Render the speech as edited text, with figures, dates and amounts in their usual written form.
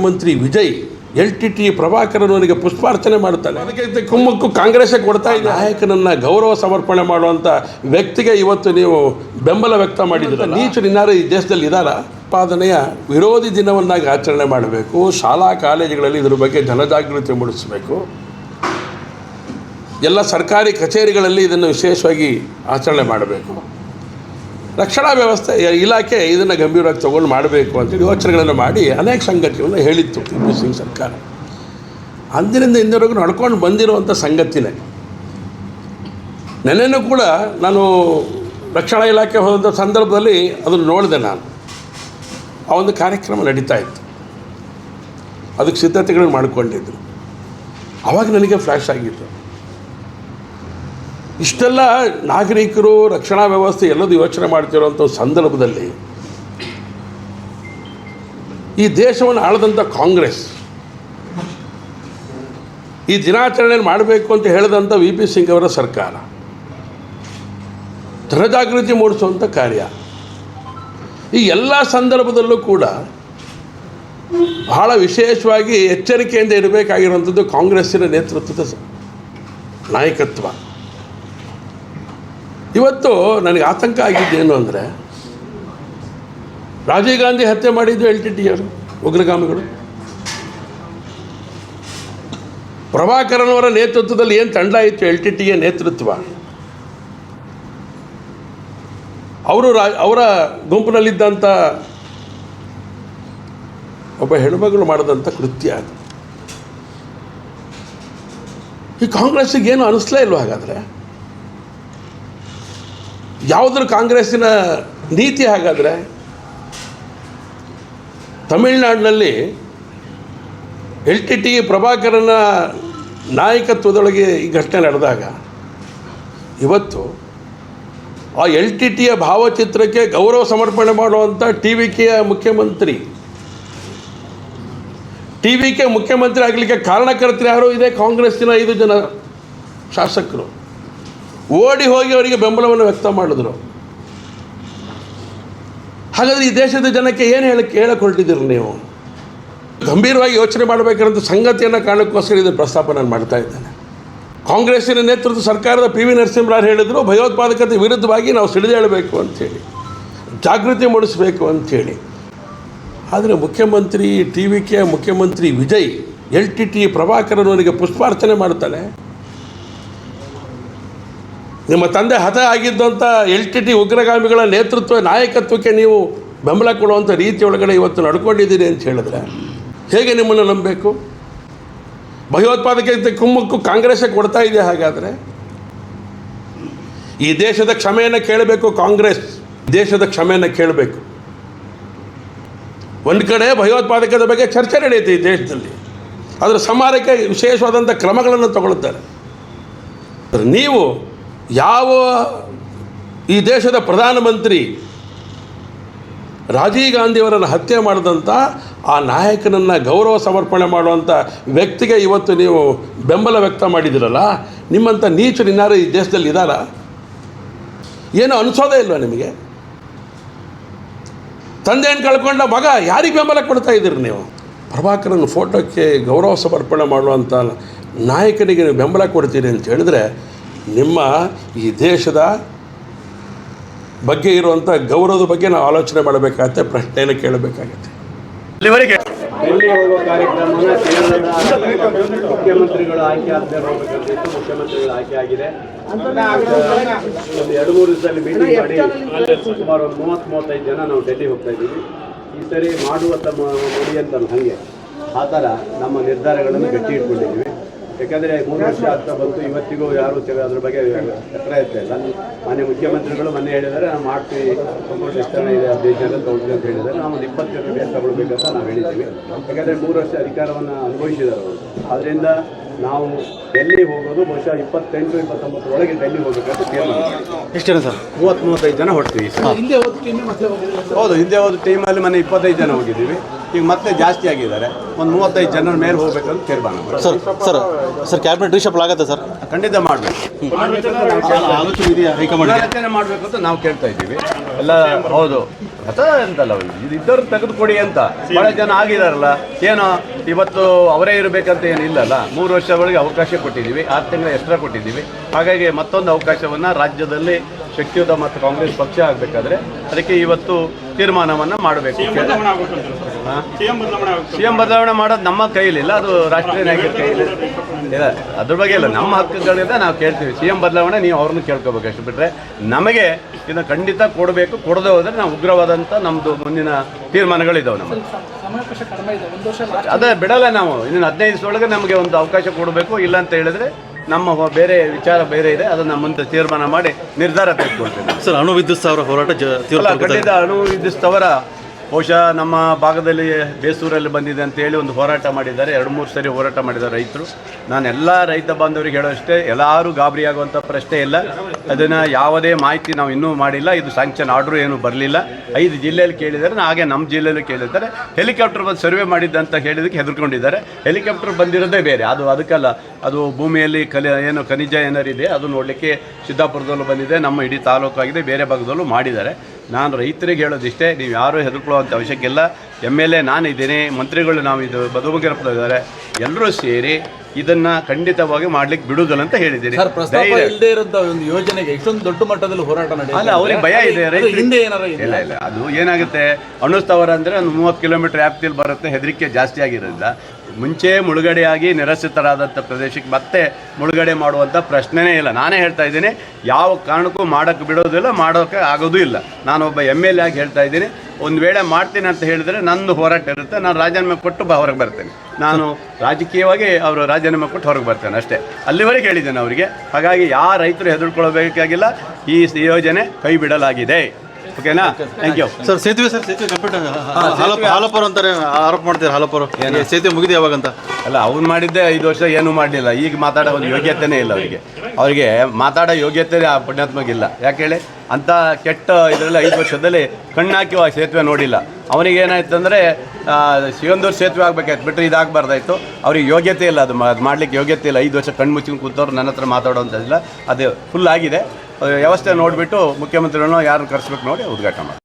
ಮಂತ್ರಿ Vijay LTT ಪ್ರಭಾಕರನವರಿಗೆ ಪುಷ್ಪಾರ್ಚನೆ ಮಾಡ್ತಾನೆ. ಅದಕ್ಕೆ ಕುಮ್ಮಕ್ಕು ಕಾಂಗ್ರೆಸ್ ಕೊಡ್ತಾ ಇದೆ. ನಾಯಕನನ್ನ ಗೌರವ ಸಮರ್ಪಣೆ ಮಾಡುವಂಥ ವ್ಯಕ್ತಿಗೆ ಇವತ್ತು ನೀವು ಬೆಂಬಲ ವ್ಯಕ್ತ ಮಾಡಿದ್ರೆ ನೀಚರಿನಾರು ಈ ದೇಶದಲ್ಲಿ ಇದ್ದಾರಾ? ಉತ್ಪಾದನೆಯ ವಿರೋಧಿ ದಿನವನ್ನಾಗಿ ಆಚರಣೆ ಮಾಡಬೇಕು. ಶಾಲಾ ಕಾಲೇಜುಗಳಲ್ಲಿ ಇದ್ರ ಬಗ್ಗೆ ಜನಜಾಗೃತಿ ಮೂಡಿಸಬೇಕು. ಎಲ್ಲ ಸರ್ಕಾರಿ ಕಚೇರಿಗಳಲ್ಲಿ ಇದನ್ನು ವಿಶೇಷವಾಗಿ ಆಚರಣೆ ಮಾಡಬೇಕು. ರಕ್ಷಣಾ ವ್ಯವಸ್ಥೆ ಇಲಾಖೆ ಇದನ್ನು ಗಂಭೀರವಾಗಿ ತಗೊಂಡು ಮಾಡಬೇಕು ಅಂತೇಳಿ ಯೋಚನೆಗಳನ್ನು ಮಾಡಿ ಅನೇಕ ಸಂಗತಿಗಳನ್ನು ಹೇಳಿತ್ತು ಪಿ ಸಿಂಗ್ ಸರ್ಕಾರ. ಅಂದಿನಿಂದ ಇಂದಿವರೆಗೂ ನಡ್ಕೊಂಡು ಬಂದಿರುವಂಥ ಸಂಗತಿನೇ. ನೆನ್ನೆನೂ ಕೂಡ ನಾನು ರಕ್ಷಣಾ ಇಲಾಖೆ ಹೋದಂಥ ಸಂದರ್ಭದಲ್ಲಿ ಅದನ್ನು ನೋಡಿದೆ. ನಾನು ಆ ಒಂದು ಕಾರ್ಯಕ್ರಮ ನಡೀತಾ ಇತ್ತು, ಅದಕ್ಕೆ ಸಿದ್ಧತೆಗಳನ್ನು ಮಾಡಿಕೊಂಡಿದ್ದರು. ಆವಾಗ ನನಗೆ ಫ್ಲ್ಯಾಶ್ ಆಗಿತ್ತು, ಇಷ್ಟೆಲ್ಲ ನಾಗರಿಕರು ರಕ್ಷಣಾ ವ್ಯವಸ್ಥೆ ಎಲ್ಲದೂ ಯೋಚನೆ ಮಾಡ್ತಿರೋಂಥ ಸಂದರ್ಭದಲ್ಲಿ ಈ ದೇಶವನ್ನು ಆಳದಂಥ ಕಾಂಗ್ರೆಸ್ ಈ ದಿನಾಚರಣೆಯನ್ನು ಮಾಡಬೇಕು ಅಂತ ಹೇಳಿದಂಥ VP ಸಿಂಗ್ ಅವರ ಸರ್ಕಾರ ಜನಜಾಗೃತಿ ಮೂಡಿಸುವಂಥ ಕಾರ್ಯ, ಈ ಎಲ್ಲ ಸಂದರ್ಭದಲ್ಲೂ ಕೂಡ ಬಹಳ ವಿಶೇಷವಾಗಿ ಎಚ್ಚರಿಕೆಯಿಂದ ಇರಬೇಕಾಗಿರುವಂಥದ್ದು ಕಾಂಗ್ರೆಸ್ಸಿನ ನೇತೃತ್ವದ ನಾಯಕತ್ವ. ಇವತ್ತು ನನಗೆ ಆತಂಕ ಆಗಿದ್ದೇನು ಅಂದರೆ, ರಾಜೀವ್ ಗಾಂಧಿ ಹತ್ಯೆ ಮಾಡಿದ್ದು LTT ಅವರು ಉಗ್ರಗಾಮಿಗಳು. ಪ್ರಭಾಕರನವರ ನೇತೃತ್ವದಲ್ಲಿ ಏನು ತಂಡ ಇತ್ತು LTTಯ ನೇತೃತ್ವ, ಅವರ ಗುಂಪಿನಲ್ಲಿದ್ದಂಥ ಒಬ್ಬ ಹೆಣ್ಮಗಳು ಮಾಡಿದಂಥ ಕೃತ್ಯ ಅದು. ಈ ಕಾಂಗ್ರೆಸ್ಸಿಗೆ ಏನು ಅನಿಸ್ಲೇ ಇಲ್ವ? ಹಾಗಾದರೆ ಯಾವುದ್ರ ಕಾಂಗ್ರೆಸ್ಸಿನ ನೀತಿ? ಹಾಗಾದರೆ ತಮಿಳುನಾಡಿನಲ್ಲಿ LTT ಪ್ರಭಾಕರನ ನಾಯಕತ್ವದೊಳಗೆ ಈ ಘಟನೆ ನಡೆದಾಗ ಇವತ್ತು ಆ LTTಯ ಭಾವಚಿತ್ರಕ್ಕೆ ಗೌರವ ಸಮರ್ಪಣೆ ಮಾಡುವಂಥ TVKಯ ಮುಖ್ಯಮಂತ್ರಿ, TVK ಮುಖ್ಯಮಂತ್ರಿ ಆಗಲಿಕ್ಕೆ ಕಾರಣಕರ್ತರು ಯಾರು? ಇದೆ ಕಾಂಗ್ರೆಸ್ಸಿನ 5 ಜನ ಶಾಸಕರು ಓಡಿ ಹೋಗಿ ಅವರಿಗೆ ಬೆಂಬಲವನ್ನು ವ್ಯಕ್ತ ಮಾಡಿದ್ರು. ಹಾಗಾದರೆ ಈ ದೇಶದ ಜನಕ್ಕೆ ಏನು ಹೇಳಕೊಳ್ತಿದ್ದೀರಿ ನೀವು? ಗಂಭೀರವಾಗಿ ಯೋಚನೆ ಮಾಡಬೇಕಿರೋಂಥ ಸಂಗತಿಯನ್ನು ಕಾರಣಕ್ಕೋಸ್ಕರ ಇದನ್ನು ಪ್ರಸ್ತಾಪ ನಾನು ಮಾಡ್ತಾ ಇದ್ದೇನೆ. ಕಾಂಗ್ರೆಸ್ಸಿನ ನೇತೃತ್ವ ಸರ್ಕಾರದ PV ನರಸಿಂಹರಾವ್ ಹೇಳಿದರು, ಭಯೋತ್ಪಾದಕತೆ ವಿರುದ್ಧವಾಗಿ ನಾವು ಸಿಡಿದೇಳಬೇಕು ಅಂಥೇಳಿ, ಜಾಗೃತಿ ಮೂಡಿಸಬೇಕು ಅಂಥೇಳಿ. ಆದರೆ ಮುಖ್ಯಮಂತ್ರಿ TVK ಮುಖ್ಯಮಂತ್ರಿ ವಿಜಯ್ LTT ಪ್ರಭಾಕರನವರಿಗೆ ಪುಷ್ಪಾರ್ಚನೆ ಮಾಡ್ತಾನೆ. ನಿಮ್ಮ ತಂದೆ ಹತ ಆಗಿದ್ದಂಥ LTT ಉಗ್ರಗಾಮಿಗಳ ನೇತೃತ್ವ ನಾಯಕತ್ವಕ್ಕೆ ನೀವು ಬೆಂಬಲ ಕೊಡುವಂಥ ರೀತಿಯೊಳಗಡೆ ಇವತ್ತು ನಡ್ಕೊಂಡಿದ್ದೀರಿ ಅಂತ ಹೇಳಿದ್ರೆ ಹೇಗೆ ನಿಮ್ಮನ್ನು ನಂಬಬೇಕು? ಭಯೋತ್ಪಾದಕತೆ ಕುಮ್ಮಕ್ಕು ಕಾಂಗ್ರೆಸ್ ಕೊಡ್ತಾ ಇದೆ. ಹಾಗಾದರೆ ಈ ದೇಶದ ಕ್ಷಮೆಯನ್ನು ಕೇಳಬೇಕು. ಕಾಂಗ್ರೆಸ್ ದೇಶದ ಕ್ಷಮೆಯನ್ನು ಕೇಳಬೇಕು. ಒಂದು ಕಡೆ ಭಯೋತ್ಪಾದಕದ ಬಗ್ಗೆ ಚರ್ಚೆ ನಡೆಯುತ್ತೆ ಈ ದೇಶದಲ್ಲಿ, ಅದರ ಸಂಹಾರಕ್ಕೆ ವಿಶೇಷವಾದಂಥ ಕ್ರಮಗಳನ್ನು ತಗೊಳ್ತಾರೆ. ನೀವು ಯಾವ ಈ ದೇಶದ ಪ್ರಧಾನಮಂತ್ರಿ ರಾಜೀವ್ ಗಾಂಧಿಯವರನ್ನು ಹತ್ಯೆ ಮಾಡಿದಂಥ ಆ ನಾಯಕನನ್ನು ಗೌರವ ಸಮರ್ಪಣೆ ಮಾಡುವಂಥ ವ್ಯಕ್ತಿಗೆ ಇವತ್ತು ನೀವು ಬೆಂಬಲ ವ್ಯಕ್ತ ಮಾಡಿದಿರಲ್ಲ, ನಿಮ್ಮಂಥ ನೀಚರಿನಾರು ಈ ದೇಶದಲ್ಲಿ ಇದ್ದಾರಾ? ಏನೂ ಅನಿಸೋದೇ ಇಲ್ವ ನಿಮಗೆ? ತಂದೆಯನ್ನು ಕಳ್ಕೊಂಡ ಮಗ ಯಾರಿಗೆ ಬೆಂಬಲ ಕೊಡ್ತಾ ಇದ್ದೀರಿ ನೀವು? ಪ್ರಭಾಕರನ ಫೋಟೋಕ್ಕೆ ಗೌರವ ಸಮರ್ಪಣೆ ಮಾಡುವಂಥ ನಾಯಕನಿಗೆ ನೀವು ಬೆಂಬಲ ಕೊಡ್ತೀರಿ ಅಂತ ಹೇಳಿದ್ರೆ ನಿಮ್ಮ ಈ ದೇಶದ ಬಗ್ಗೆ ಇರುವಂಥ ಗೌರವದ ಬಗ್ಗೆ ನಾವು ಆಲೋಚನೆ ಮಾಡಬೇಕಾಗತ್ತೆ, ಪ್ರಶ್ನೆಯನ್ನು ಕೇಳಬೇಕಾಗತ್ತೆ. ಡೆಲ್ಲಿ ಹೋಗುವ ಕಾರ್ಯಕ್ರಮನ ಕೇರಳದ ಮುಖ್ಯಮಂತ್ರಿಗಳು ಆಯ್ಕೆ ಆಗದೆ ಹೋಗಬೇಕಂತಿತ್ತು. ಮುಖ್ಯಮಂತ್ರಿಗಳು ಆಯ್ಕೆ ಆಗಿದೆ. ಒಂದು 2-3 ದಿವಸದಲ್ಲಿ ಮೀಟಿಂಗ್ ಮಾಡಿ ಸುಮಾರು 30-35 ಜನ ನಾವು ಡೆಲ್ಲಿ ಹೋಗ್ತಾ ಇದ್ದೀವಿ. ಈ ಸರಿ ಮಾಡುವಂಥ ಮುಡಿ ಅಂತ ಹಾಗೆ ಆ ಥರ ನಮ್ಮ ನಿರ್ಧಾರಗಳನ್ನು ಗಟ್ಟಿ ಇಟ್ಕೊಂಡಿದ್ದೀವಿ. ಯಾಕಂದರೆ 3 ವರ್ಷ ಆಗ್ತಾ ಬಂತು, ಇವತ್ತಿಗೂ ಯಾರು ಅದ್ರ ಬಗ್ಗೆ ಎತ್ತರ ಇರ್ತಾ ಇಲ್ಲ. ಮಾನ್ಯ ಮುಖ್ಯಮಂತ್ರಿಗಳು ಮೊನ್ನೆ ಹೇಳಿದ್ದಾರೆ, ನಾವು ಮಾಡ್ತೀವಿ, ಸಂಪೂರ್ಣ ವಿಸ್ತರಣೆ ಇದೆ, 15 ಜನ ತಗೊಳ್ತೀವಿ ಅಂತ ಹೇಳಿದ್ದಾರೆ. ನಾವು 20 ಜನ ತಗೊಳ್ಬೇಕಂತ ನಾವು ಹೇಳಿದ್ದೀವಿ. ಯಾಕಂದರೆ 3 ವರ್ಷ ಅಧಿಕಾರವನ್ನು ಅನುಭವಿಸಿದ್ದಾರೆ ಅವರು. ಆದ್ದರಿಂದ ನಾವು ಡೆಲ್ಲಿ ಹೋಗೋದು ಬಹುಶಃ 28-29 ಒಳಗೆ ಡೆಲ್ಲಿ ಹೋಗಬೇಕಂತ ತೀರ್ಮಾನ. ಎಷ್ಟು ಜನ ಸರ್? 30-35 ಜನ ಹೊಡ್ತೀವಿ. ಹೌದು, ಹಿಂದೆ ಹೋದ ಟೀಮಲ್ಲಿ ಮೊನ್ನೆ 25 ಜನ ಹೋಗಿದ್ದೀವಿ. ಈಗ ಮತ್ತೆ ಜಾಸ್ತಿ ಆಗಿದ್ದಾರೆ. ಒಂದು 35 ಜನರ ಮೇಲೆ ಹೋಗ್ಬೇಕಂತ ತೀರ್ಮಾನ ಮಾಡಿ. ಸರ್ ಕ್ಯಾಬಿನೆಟ್ ರೀಶಫಲ್ ಆಗುತ್ತೆ ಸರ್? ಖಂಡಿತ ಮಾಡಬೇಕು. ಆಲೋಚನೆ ಇದೆಯಾ ಹೈಕಮಾಂಡ್? ರಚನೆ ಮಾಡಬೇಕು ಅಂತ ನಾವು ಕೇಳ್ತಾ ಇದ್ದೀವಿ ಎಲ್ಲ. ಹೌದು, ಹೊಸ ಅಂತಲ್ಲ, ಇದು ಇದ್ದವ್ರು ತೆಗೆದುಕೊಡಿ ಅಂತ ಭಾಳ ಜನ ಆಗಿದಾರಲ್ಲ. ಏನೋ ಇವತ್ತು ಅವರೇ ಇರಬೇಕಂತ ಏನಿಲ್ಲಲ್ಲ. 3 ವರ್ಷಗಳಿಗೆ ಅವಕಾಶ ಕೊಟ್ಟಿದ್ದೀವಿ, 6 ತಿಂಗಳ ಎಕ್ಸ್ಟ್ರಾ ಕೊಟ್ಟಿದ್ದೀವಿ. ಹಾಗಾಗಿ ಮತ್ತೊಂದು ಅವಕಾಶವನ್ನು ರಾಜ್ಯದಲ್ಲಿ ಶಕ್ತಿಯುತ ಮತ್ತು ಕಾಂಗ್ರೆಸ್ ಪಕ್ಷ ಆಗಬೇಕಾದ್ರೆ ಅದಕ್ಕೆ ಇವತ್ತು ತೀರ್ಮಾನವನ್ನು ಮಾಡಬೇಕು. ಸಿಎಂ ಬದಲಾವಣೆ ಮಾಡೋದು ನಮ್ಮ ಕೈಲಿಲ್ಲ, ಅದು ರಾಷ್ಟ್ರೀಯ ನಾಯಕರ ಕೈಲಿ ಇಲ್ಲ. ಅದ್ರ ಬಗ್ಗೆ ಇಲ್ಲ, ನಮ್ಮ ಹಕ್ಕುಗಳಿಂದ ನಾವು ಕೇಳ್ತೀವಿ. ಸಿಎಂ ಬದಲಾವಣೆ ನೀವು ಅವ್ರನ್ನ ಕೇಳ್ಕೋಬೇಕು ಅಷ್ಟು ಬಿಟ್ಟರೆ ನಮಗೆ ಇದನ್ನು ಖಂಡಿತ ಕೊಡಬೇಕು. ಕೊಡದೆ ಹೋದರೆ ನಾವು ಉಗ್ರವಾದಂಥ ನಮ್ಮದು ಮುಂದಿನ ತೀರ್ಮಾನಗಳಿದ್ದಾವೆ. ನಮ್ಮ ಅದೇ ಬಿಡಲ್ಲ ನಾವು. ಇನ್ನು 15 ದಿವಸದೊಳಗೆ ನಮಗೆ ಒಂದು ಅವಕಾಶ ಕೊಡಬೇಕು. ಇಲ್ಲ ಅಂತ ಹೇಳಿದ್ರೆ ನಮ್ಮ ಬೇರೆ ವಿಚಾರ ಬೇರೆ ಇದೆ, ಅದನ್ನು ಮುಂದೆ ತೀರ್ಮಾನ ಮಾಡಿ ನಿರ್ಧಾರ ತೆಗೆದುಕೊಳ್ತೇವೆ. ಸರ್, ಅಣು ವಿದ್ಯುತ್ ಸ್ಥಾವರ ಹೋರಾಟ ಖಂಡಿತ ಅಣು ವಿದ್ಯುತ್ ಸ್ಥಾವರ ಬಹುಶಃ ನಮ್ಮ ಭಾಗದಲ್ಲಿ ಬೇಸೂರಲ್ಲಿ ಬಂದಿದೆ ಅಂತೇಳಿ ಒಂದು ಹೋರಾಟ ಮಾಡಿದ್ದಾರೆ. 2-3 ಸರಿ ಹೋರಾಟ ಮಾಡಿದ್ದಾರೆ ರೈತರು. ನಾನು ಎಲ್ಲ ರೈತ ಬಾಂಧವರಿಗೆ ಹೇಳೋಷ್ಟೇ, ಎಲ್ಲರೂ ಗಾಬರಿ ಆಗುವಂಥ ಪ್ರಶ್ನೆ ಇಲ್ಲ. ಅದನ್ನು ಯಾವುದೇ ಮಾಹಿತಿ ನಾವು ಇನ್ನೂ ಮಾಡಿಲ್ಲ. ಇದು ಸ್ಯಾಂಕ್ಷನ್ ಆರ್ಡ್ರು ಏನೂ ಬರಲಿಲ್ಲ. 5 ಜಿಲ್ಲೆಯಲ್ಲಿ ಕೇಳಿದ್ದಾರೆ, ಹಾಗೆ ನಮ್ಮ ಜಿಲ್ಲೆಯಲ್ಲೂ ಕೇಳಿದ್ದಾರೆ. ಹೆಲಿಕಾಪ್ಟರ್ ಬಂದು ಸರ್ವೆ ಮಾಡಿದ್ದಂತ ಹೇಳಿದಕ್ಕೆ ಹೆದರ್ಕೊಂಡಿದ್ದಾರೆ. ಹೆಲಿಕಾಪ್ಟರ್ ಬಂದಿರೋದೇ ಬೇರೆ, ಅದಕ್ಕಲ್ಲ. ಅದು ಭೂಮಿಯಲ್ಲಿ ಏನು ಖನಿಜ ಏನಾರಿದೆ ಅದು ನೋಡಲಿಕ್ಕೆ ಸಿದ್ದಾಪುರದಲ್ಲೂ ಬಂದಿದೆ, ನಮ್ಮ ಇಡೀ ತಾಲೂಕು ಆಗಿದೆ, ಬೇರೆ ಭಾಗದಲ್ಲೂ ಮಾಡಿದ್ದಾರೆ. ನಾನು ರೈತರಿಗೆ ಹೇಳೋದಿಷ್ಟೇ, ನೀವು ಯಾರೂ ಹೆದರ್ಕೊಳ್ಳುವಂಥ ಅವಶ್ಯಕ ಇಲ್ಲ. MLA ನಾನಿದ್ದೀನಿ, ಮಂತ್ರಿಗಳು ನಾವು ಇದು ಬದುಮುಗಿರಪ್ಪ ಇದ್ದಾರೆ, ಎಲ್ಲರೂ ಸೇರಿ ಇದನ್ನು ಖಂಡಿತವಾಗಿ ಮಾಡ್ಲಿಕ್ಕೆ ಬಿಡುವುದಿಲ್ಲ ಅಂತ ಹೇಳಿದ್ದೀನಿ. ಇಲ್ಲದೆ ಇರುವಂಥ ಒಂದು ಯೋಜನೆಗೆ ಇಷ್ಟೊಂದು ದೊಡ್ಡ ಮಟ್ಟದಲ್ಲಿ ಹೋರಾಟ ನಡೆಯುತ್ತೆ. ಅಲ್ಲ, ಅವ್ರಿಗೆ ಭಯ ಇದೆ ಹಿಂದೆ ಏನಾರ ಇಲ್ಲ. ಅದು ಏನಾಗುತ್ತೆ, ಅಣು ಸ್ಥಾವರ ಅಂದರೆ ಒಂದು 30 ಕಿಲೋಮೀಟರ್ ವ್ಯಾಪ್ತಿಯಲ್ಲಿ ಬರುತ್ತೆ. ಹೆದರಿಕೆ ಜಾಸ್ತಿ ಆಗಿರೋದ್ರಿಂದ ಮುಂಚೆ ಮುಳುಗಡೆಯಾಗಿ ನಿರಸಿತರಾದಂಥ ಪ್ರದೇಶಕ್ಕೆ ಮತ್ತೆ ಮುಳುಗಡೆ ಮಾಡುವಂಥ ಪ್ರಶ್ನೆನೇ ಇಲ್ಲ. ನಾನೇ ಹೇಳ್ತಾ ಇದ್ದೀನಿ, ಯಾವ ಕಾರಣಕ್ಕೂ ಮಾಡೋಕ್ಕೆ ಬಿಡೋದಿಲ್ಲ, ಮಾಡೋಕ್ಕೆ ಆಗೋದೂ ಇಲ್ಲ. ನಾನೊಬ್ಬ MLA ಆಗಿ ಹೇಳ್ತಾ ಇದ್ದೀನಿ. ಒಂದು ವೇಳೆ ಮಾಡ್ತೀನಿ ಅಂತ ಹೇಳಿದರೆ ನಂದು ಹೋರಾಟ ಇರುತ್ತೆ. ನಾನು ರಾಜೀನಾಮೆ ಕೊಟ್ಟು ಹೊರಗೆ ಬರ್ತೇನೆ. ನಾನು ರಾಜಕೀಯವಾಗಿ ಅವರು ರಾಜೀನಾಮೆ ಕೊಟ್ಟು ಹೊರಗೆ ಬರ್ತೇನೆ ಅಷ್ಟೇ. ಅಲ್ಲಿವರೆಗೆ ಹೇಳಿದ್ದೇನೆ ಅವರಿಗೆ. ಹಾಗಾಗಿ ಯಾವ ರೈತರು ಹೆದರ್ಕೊಳ್ಬೇಕಾಗಿಲ್ಲ. ಈ ಯೋಜನೆ ಕೈ ಬಿಡಲಾಗಿದೆ. ಓಕೆನಾ? Thank you. ಸರ್, ಸೇತುವೆ ಕಂಪ್ಲೀಟ್ ಹಾಲಪ್ಪರು ಅಂತಾರೆ, ಆರೋಪ ಮಾಡ್ತಾರೆ. ಹಾಲಪ್ಪರು ಸೇತುವೆ ಮುಗಿದೆ ಯಾವಾಗಂತ? ಅಲ್ಲ, ಅವ್ನು ಮಾಡಿದ್ದೆ 5 ವರ್ಷ ಏನೂ ಮಾಡಲಿಲ್ಲ. ಈಗ ಮಾತಾಡೋ ಒಂದು ಯೋಗ್ಯತೆಯೇ ಇಲ್ಲ ಅವರಿಗೆ ಮಾತಾಡೋ ಯೋಗ್ಯತೆ ಆ ಪುಣ್ಯಾತ್ಮಗಿಲ್ಲ. ಯಾಕೆ ಹೇಳಿ, ಅಂಥ ಕೆಟ್ಟ ಇದರಲ್ಲಿ 5 ವರ್ಷದಲ್ಲಿ ಕಣ್ಣಾಕಿ ಆ ಸೇತುವೆ ನೋಡಿಲ್ಲ. ಅವನಿಗೆ ಏನಾಯ್ತು ಅಂದರೆ ಸಿಗಂದೂರು ಸೇತುವೆ ಆಗಬೇಕಾಯ್ತು, ಬಿಟ್ಟರೆ ಇದಾಗಬಾರ್ದಾಯ್ತು. ಅವ್ರಿಗೆ ಯೋಗ್ಯತೆ ಇಲ್ಲ, ಅದು ಮಾಡಲಿಕ್ಕೆ ಯೋಗ್ಯತೆ ಇಲ್ಲ. 5 ವರ್ಷ ಕಣ್ಣು ಮುಚ್ಚಿಕೊಂಡು ಕೂತವ್ರು ನನ್ನ ಹತ್ರ ಮಾತಾಡೋವಂಥದ್ದಿಲ್ಲ. ಅದು ಫುಲ್ ಆಗಿದೆ. ವ್ಯವಸ್ಥೆ ನೋಡಿಬಿಟ್ಟು ಮುಖ್ಯಮಂತ್ರಿಗಳನ್ನ ಯಾರನ್ನು ಕರೆಸ್ಬೇಕು ನೋಡಿ ಉದ್ಘಾಟನೆ ಮಾಡಿ.